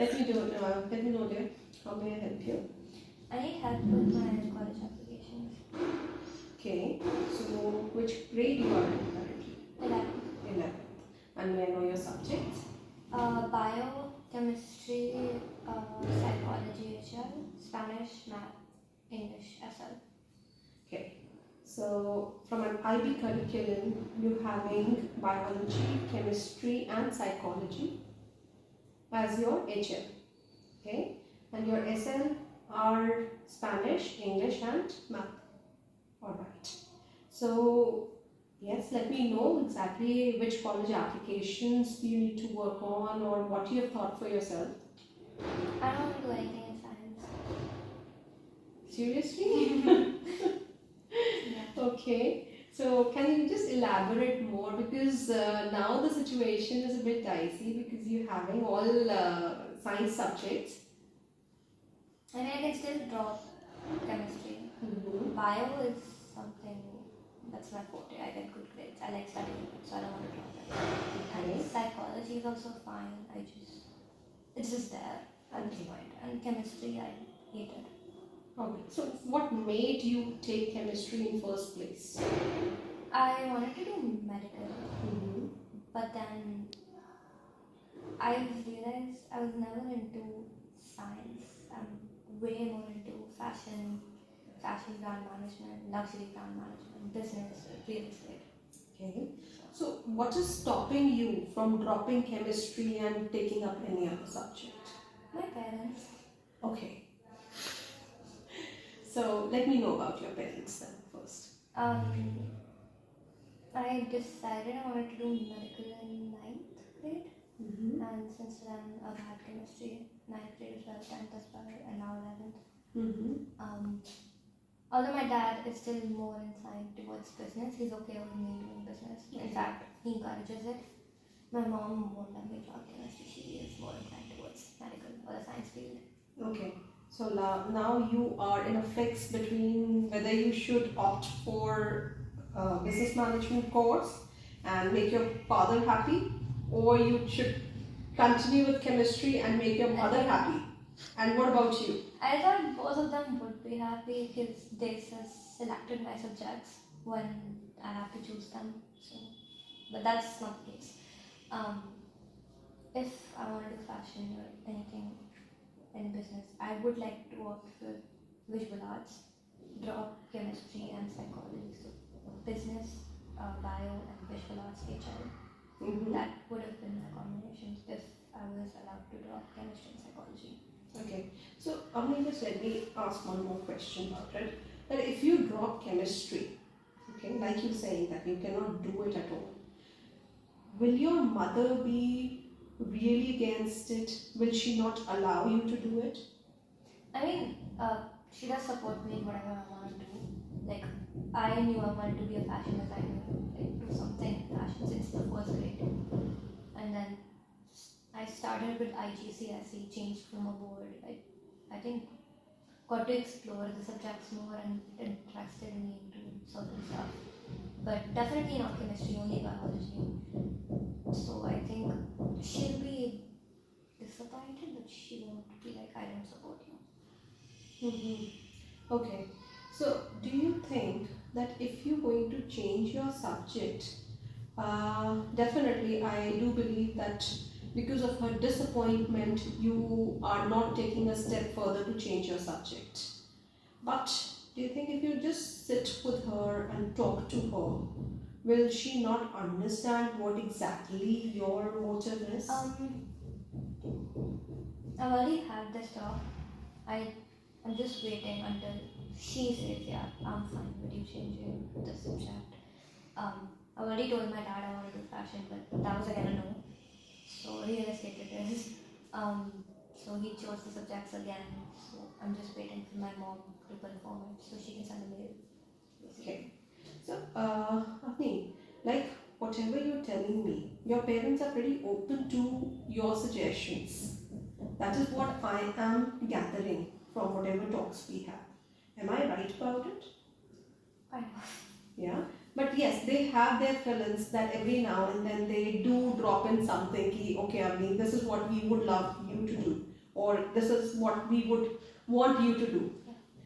Let me know, dear. How may I help you? I need help with my college applications. Okay. So, which grade you are in currently? 11. 11th. And may I know your subjects? Bio, chemistry, psychology, HL, Spanish, math, English, SL. Okay. So, from an IB curriculum, you're having biology, chemistry, and psychology as your HL. Okay. And your SL are Spanish, English, and math. Alright. So, yes, let me know exactly which college applications you need to work on or what you have thought for yourself. I don't want to do anything in science. Seriously? Yeah. Okay. So, can you just elaborate more? Because now the situation is a bit dicey because you're having all science subjects. I mean, I can still drop chemistry. Mm-hmm. Bio is something that's my forte. I get good grades. I like studying it, so I don't want to drop it. Okay. And psychology is also fine. It's just there at this point. And chemistry, I hate it. Okay. So, what made you take chemistry in first place? I wanted to do medical, Mm-hmm. but then I realized I was never into science. I'm way more into fashion brand management, luxury brand management, business, real estate. Okay. So, what is stopping you from dropping chemistry and taking up any other subject? My parents. Okay. So, let me know about your parents then first. I decided I wanted to do medical in 9th grade, Mm-hmm. and since then I've had chemistry 9th grade as well, 10th as well, and now 11th. Mm-hmm. Although my dad is still more inclined towards business, he's okay with me doing business. In fact, he encourages it. My mom won't let me drop chemistry, she is more inclined towards medical or the science field. Okay. So, now you are in a fix between whether you should opt for a business management course and make your father happy, or you should continue with chemistry and make your mother happy. And what about you? I thought both of them would be happy because they selected my subjects when I have to choose them. So, but that's not the case. If I want to do fashion or anything in business, I would like to opt for visual arts, drop chemistry and psychology. So business, bio, and visual arts HL. Mm-hmm. That would have been my combinations if I was allowed to drop chemistry and psychology. Okay, so just let me ask one more question about it. That if you drop chemistry, okay, like you saying that you cannot do it at all, will your mother be really against it? Will she not allow you to do it? I mean, she does support me in whatever I want to do. Like, I knew I wanted to be a fashion designer, like do something in fashion since the first grade. And then I started with IGCSE, changed from a board. I think got to explore the subjects more and interested me into certain stuff. But definitely not chemistry, only biology. So I think she'll be disappointed, but she won't be like, I don't support you. Mm-hmm. Okay, so do you think that if you're going to change your subject, definitely I do believe that because of her disappointment, you are not taking a step further to change your subject. But do you think if you just sit with her and talk to her, will she not understand what exactly your motive is? I've already had this talk. I'm just waiting until she says, yeah, I'm fine with you changing the subject. I've already told my dad I want to do fashion, but that was again a no. So real estate it is. So he chose the subjects again. So I'm just waiting for my mom to confirm it so she can send a mail. Okay. So, Avni, like whatever you're telling me, your parents are pretty open to your suggestions. That is what I am gathering from whatever talks we have. Am I right about it? Kind of. Yeah. But yes, they have their fill-ins that every now and then they do drop in something. Ki, okay, I mean, this is what we would love you to do, or this is what we would want you to do.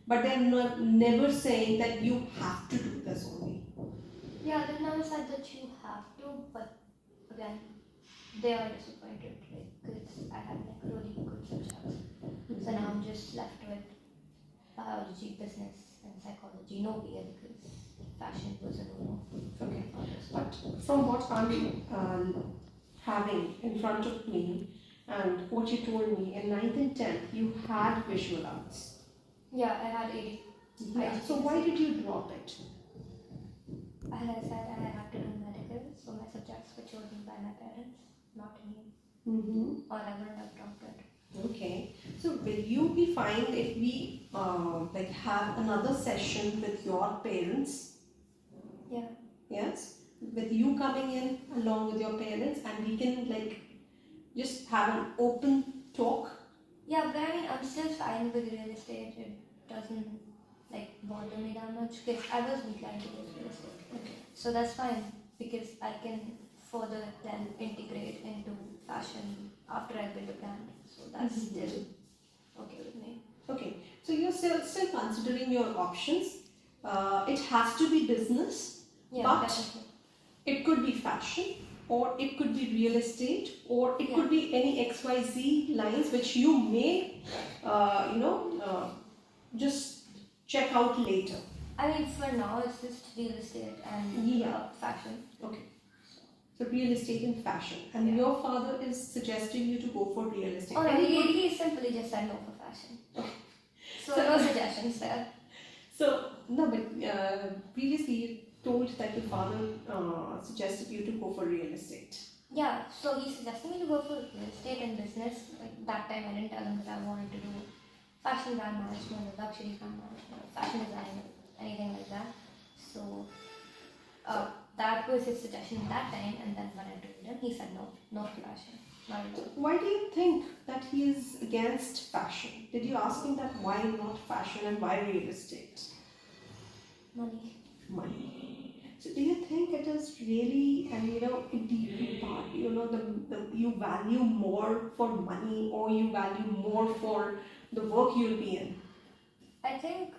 But they're not, never saying that you have to do this only. Yeah, they've never said that you have to, but again, they are disappointed, like, because I had like really good subjects. So now I'm just left with biology, business, and psychology. No BA because fashion was a no. Okay. But from what I'm having in front of me and what you told me in 9th and 10th, you had visual arts. Yeah, I had 80. Yeah. So why did you drop it? As I said, I had to do medical, so my subjects were chosen by my parents, not me. Or I wouldn't have dropped it. Okay. So will you be fine if we like have another session with your parents? Yeah. Yes. With you coming in along with your parents, and we can like just have an open talk. Yeah, but I mean, I'm still fine with real estate. It doesn't like bother me that much because I was inclined to real estate. Okay. So that's fine because I can further then integrate into fashion after I build a brand. So that's still okay with me. Okay. So you're still considering your options. It has to be business, Yeah, but definitely. it could be fashion, or it could be real estate, or it could be any XYZ lines which you may, just check out later. I mean, for now, it's just real estate and fashion. Okay. So real estate and fashion, and your father is suggesting you to go for real estate. Oh no, he simply just said no for fashion. Okay. So no suggestions there. So no, but previously you told that your father suggested you to go for real estate. Yeah, so he suggested me to go for real estate and business. Like that time, I didn't tell him that I wanted to do fashion brand management or luxury brand management, or fashion design, or anything like that. So that was his suggestion at that time, and then when I told him, he said no, no to fashion. Not at all. Why do you think that he is against fashion? Did you ask him that why not fashion and why real estate? Money. Money. So do you think it is really, and in the part, you value more for money, or you value more for the work you'll be in? I think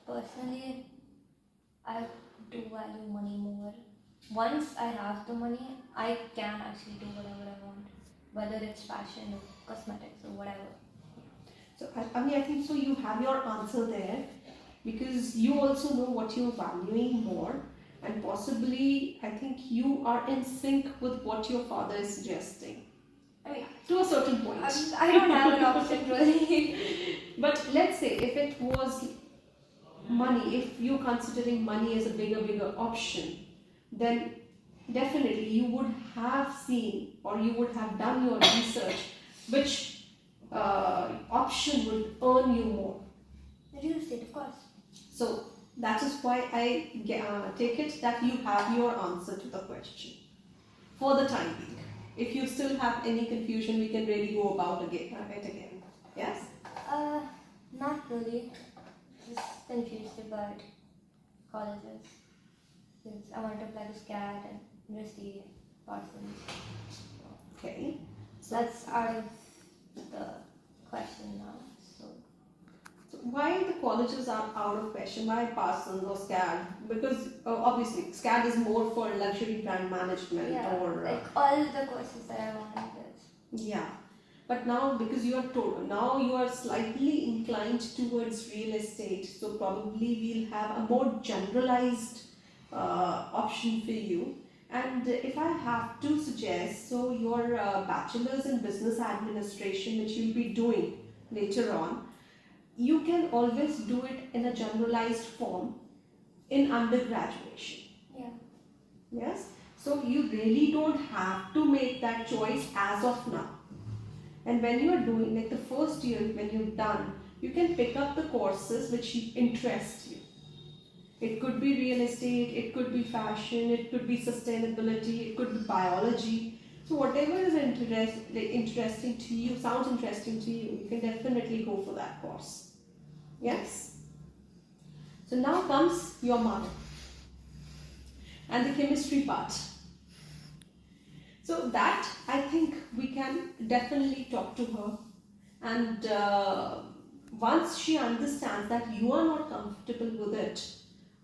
personally, I do value money more. Once I have the money, I can actually do whatever I want, whether it's fashion or cosmetics or whatever. So I think so. You have your answer there, because you also know what you're valuing more, and possibly I think you are in sync with what your father is suggesting. I mean, to a certain point. I don't have an option really. But let's say if it was money, if you're considering money as a bigger option, then definitely you would have seen, or you would have done your research, which option would earn you more. Real estate, of course. So that is why I take it that you have your answer to the question for the time being. If you still have any confusion, we can really go about it again. Yes? Not really. Just confused about colleges. Since I want to apply to SCAD and University Parsons. Okay. So that's out of the question now. So why the colleges are out of question? Why Parsons or SCAD? Because obviously SCAD is more for luxury brand management, or like all the courses that I wanted is. Yeah. But now, because you are slightly inclined towards real estate, so probably we'll have a more generalized option for you. And if I have to suggest, so your bachelor's in business administration, which you'll be doing later on, you can always do it in a generalized form in undergraduation. Yeah. Yes? So you really don't have to make that choice as of now. And when you are doing, like the first year, when you're done, you can pick up the courses which interest you. It could be real estate, it could be fashion, it could be sustainability, it could be biology. So whatever is interesting to you, sounds interesting to you, you can definitely go for that course. Yes? So now comes your mother. and the chemistry part. So that I think we can definitely talk to her, and once she understands that you are not comfortable with it,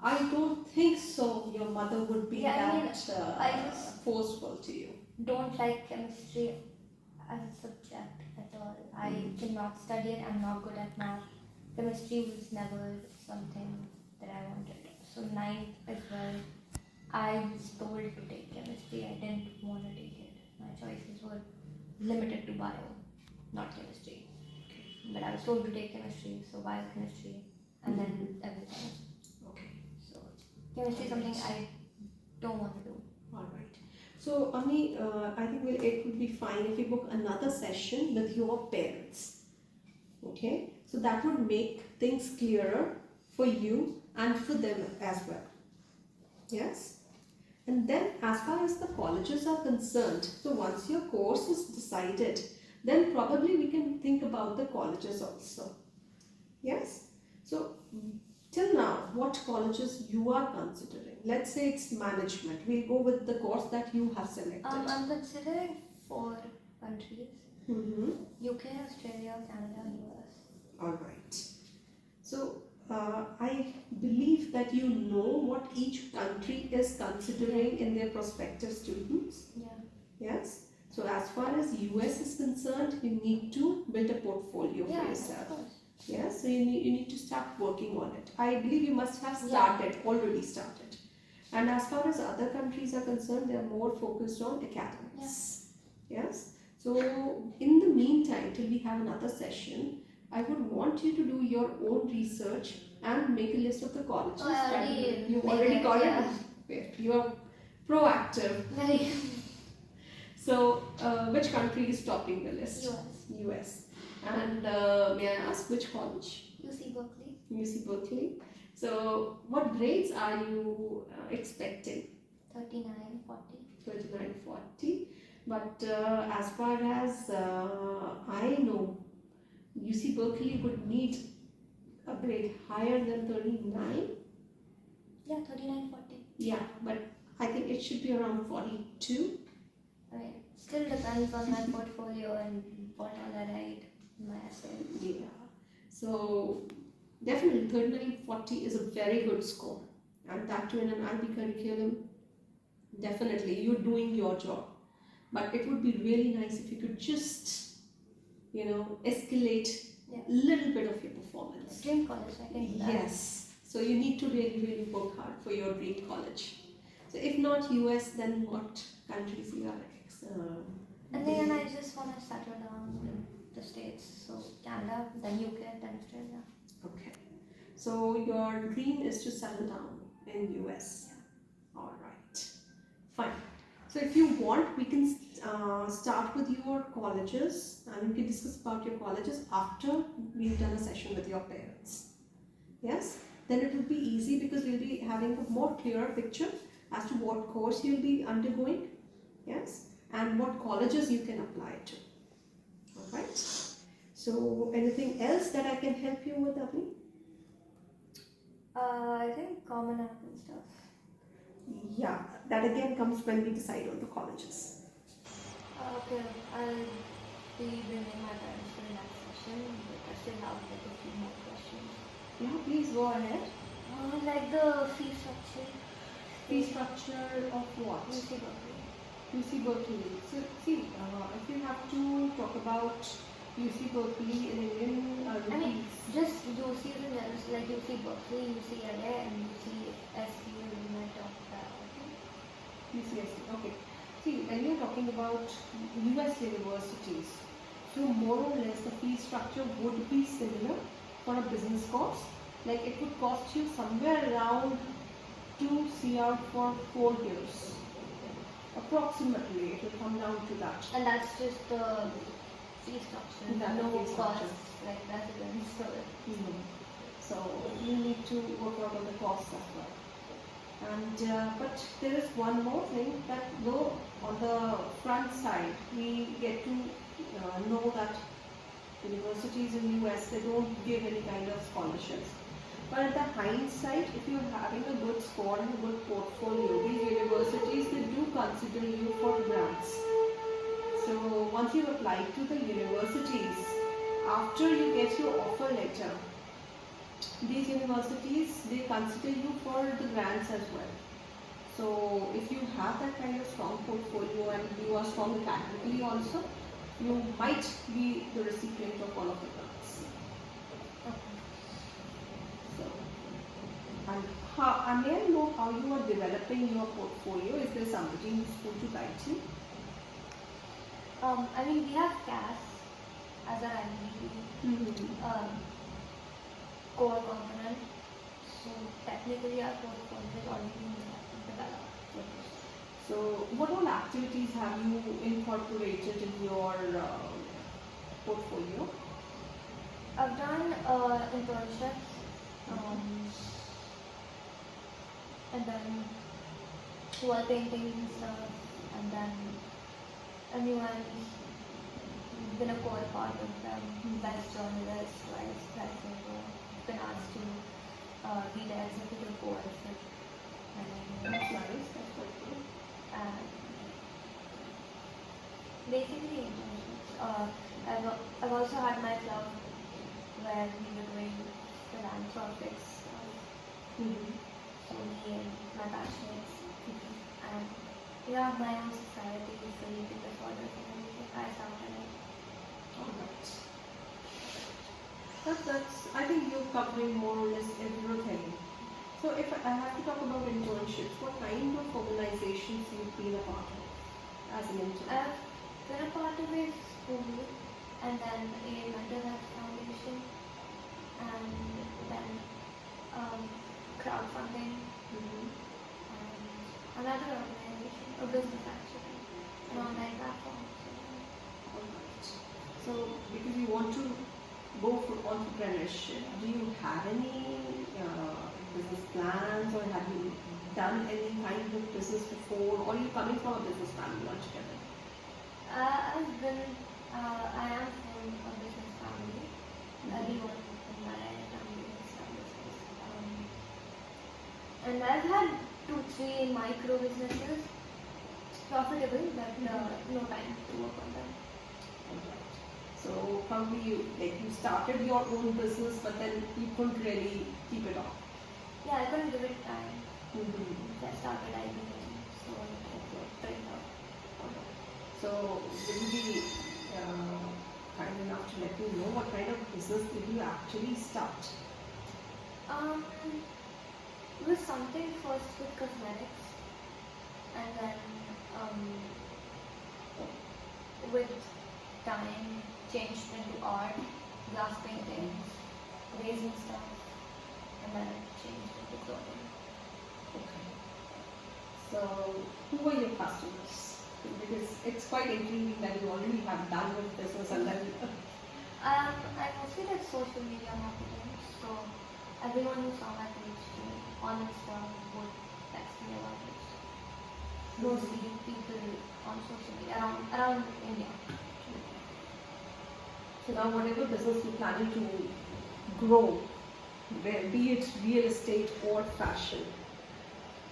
I don't think so your mother would be Yeah, I mean, that I just forceful to you. don't like chemistry as a subject at all. I cannot study it. I'm not good at math. Chemistry was never something that I wanted. So ninth as well, I was told to take chemistry. I didn't want to take it. My choices were limited to bio, not chemistry. But I was told to take chemistry, so biochemistry, and then everything. Okay. So chemistry is something I don't want to do. All right. So, Ami, I think it would be fine if you book another session with your parents. Okay? So that would make things clearer for you and for them as well. Yes? And then, as far as the colleges are concerned, so once your course is decided, then probably we can think about the colleges also. Yes? So, till now, what colleges you are considering? Let's say it's management. We'll go with the course that you have selected. I'm considering 4 countries: Mm-hmm. UK, Australia, Canada, US. All right. So, I believe that you know what each country is considering in their prospective students. Yeah. Yes. So, as far as US is concerned, you need to build a portfolio for yourself. Of course. Yes. So you need to start working on it. I believe you must have started, already started. And as far as other countries are concerned, they are more focused on academics. Yes. So, in the meantime, till we have another session, I would want you to do your own research and make a list of the colleges. You already got it. You are proactive. Very. So, which country is topping the list? US. US. And may I ask which college? UC Berkeley. UC Berkeley. So, what grades are you expecting? 39, 40. 39, 40. But as far as I know, UC Berkeley would need a grade higher than 39. Yeah, 39, 40. Yeah, but I think it should be around 42. I mean, still depends on my portfolio and what all I write in my essay. Yeah. So, definitely 39, 40 is a very good score. And that too in an IB curriculum. Definitely, you're doing your job. But it would be really nice if you could just, escalate a little bit of your performance. Dream college, I think. Yes. So you need to really, really work hard for your dream college. So if not US, then what countries you are? And then I just want to settle down in the States. So Canada, then UK, then Australia. Okay. So your dream is to settle down in US. All right. Fine. So if you want, we can start with your colleges and we can discuss about your colleges after we've done a session with your parents. Yes? Then it will be easy because we'll be having a more clearer picture as to what course you'll be undergoing. Yes? And what colleges you can apply to. Alright? So anything else that I can help you with, Abhi? I think Common App and stuff. Yeah, that again comes when we decide on the colleges. Okay, I'll be bringing my parents to the next session, but I still have like a few more questions. Yeah, please go ahead. Like the fee structure. Fee structure of what? UC Berkeley. UC Berkeley. So, see, if you have to talk about UC Berkeley in Indian rupees. I mean, just UC in general, like UC Berkeley, UCLA, and UCSU, we might talk about. UCSC, okay. See, when you're talking about US universities, so more or less the fee structure would be similar for a business course. Like it would cost you somewhere around 2 CR for 4 years. Approximately, it will come down to that. And that's just the fee structure, That's the no fee structure. costs like residence. So you need to work out on the costs as well. And but there is one more thing that though on the front side we get to know that universities in US they don't give any kind of scholarships. But at the hindsight, if you're having a good score and a good portfolio, these universities, they do consider you for grants. So once you apply to the universities, after you get your offer letter, these universities, they consider you for the grants as well. So if you have that kind of strong portfolio and you are strong academically also, you might be the recipient of one of the grants. Okay. So, and may I know how you are developing your portfolio? Is there somebody who's going to guide you? I mean, we have CAS as our identity core component. So technically, our portfolio is already developed. So, what all activities have you incorporated in your portfolio? I've done internships, and then wall painting and stuff, and then anyone's been a core part of them, best journalist, vice president, been asked to be the executive board of it. That's nice. That's quite good. And basically internships. I've also had my club where we were doing philanthropics stuff. So me and my batchmates, and we have my own society for eating disorders and everything. I started it. Alright. That's, I think you're covering more or less everything. So if I have to talk about internships, what kind of organizations you've been a part of as an intern? I've been a part of a school, and then a mental health foundation, and then crowdfunding, and another organization, a business actually, an online platform. Alright. So because you want to go for entrepreneurship, do you have any business plans, or have you done any kind of business before, or are you coming from a business family altogether? I am from a business family. Everyone in my family is from business. And I've had 2-3 micro businesses, profitable, but no time to work on them. Alright. So probably you started your own business, but then you couldn't really keep it up. Yeah, I couldn't give it time. So I started IBM, so I put it out. will you be kind enough to let me know what kind of business did you actually start? It was something first with cosmetics, and then with time changed into art, glass paintings, resin stuff, and then it changed into clothing. Okay. So who were your customers? Because it's quite intriguing that you already have done with business and then I mostly did social media marketing, so everyone who saw my page on Insta would text me about it. Mostly people on social media around India. so now whatever business you're planning to grow, be it real estate or fashion,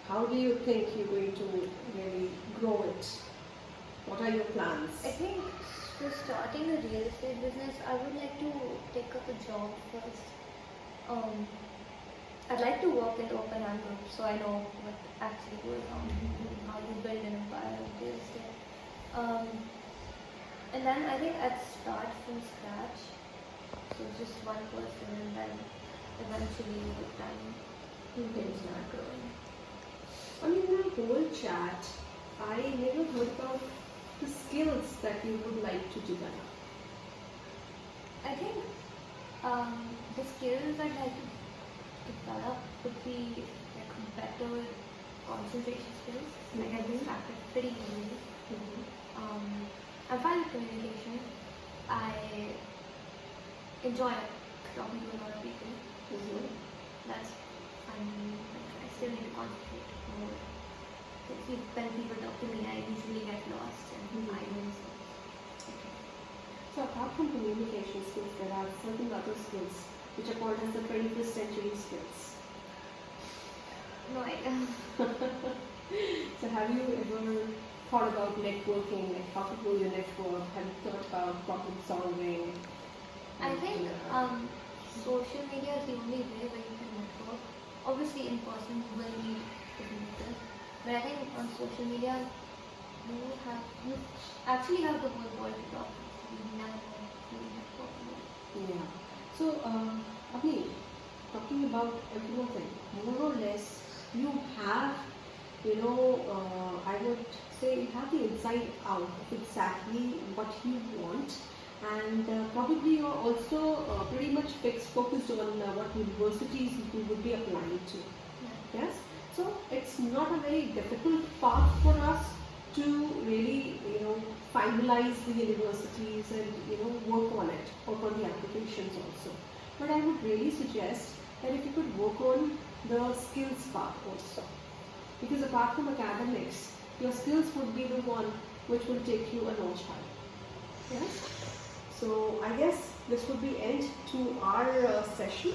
how do you think you're going to really grow it? What are your plans? I think for starting a real estate business, I would like to take up a job first. I'd like to work in the open hand group so I know what actually goes on, how to build an empire of real estate. And then I think I'd start from scratch, so just one person, and then eventually with time things start growing. I mean, in our whole chat, I never heard about the skills that you would like to develop. I think the skills I'd like to develop would be like better concentration skills. Like I distracted pretty easily. I'm fine with communication. I enjoy talking to a lot of people. That's fine with me, but I still need to concentrate more. When people talk to me, I usually get lost and I lose. So apart from communication skills, there are certain other skills which are called as the 21st century skills? No idea. So have you ever thought about networking, like how to grow your network? Have you thought about problem solving? I think social media is the only way where you can network. Obviously, in person you will meet people, but I think on social media you actually have the whole world to talk to. You never know who you network with. Yeah. So, Abhi, talking about everything, more or less, you have, I would say you have the inside out of exactly what you want, and probably you're also pretty much focused on what universities you would be applying to. Yes. So it's not a very difficult path for us to really, finalize the universities and work on it, work on the applications also. But I would really suggest that if you could work on the skills part also, because apart from academics, your skills would be the one which will take you a notch higher. Yes. So I guess this would be end to our session.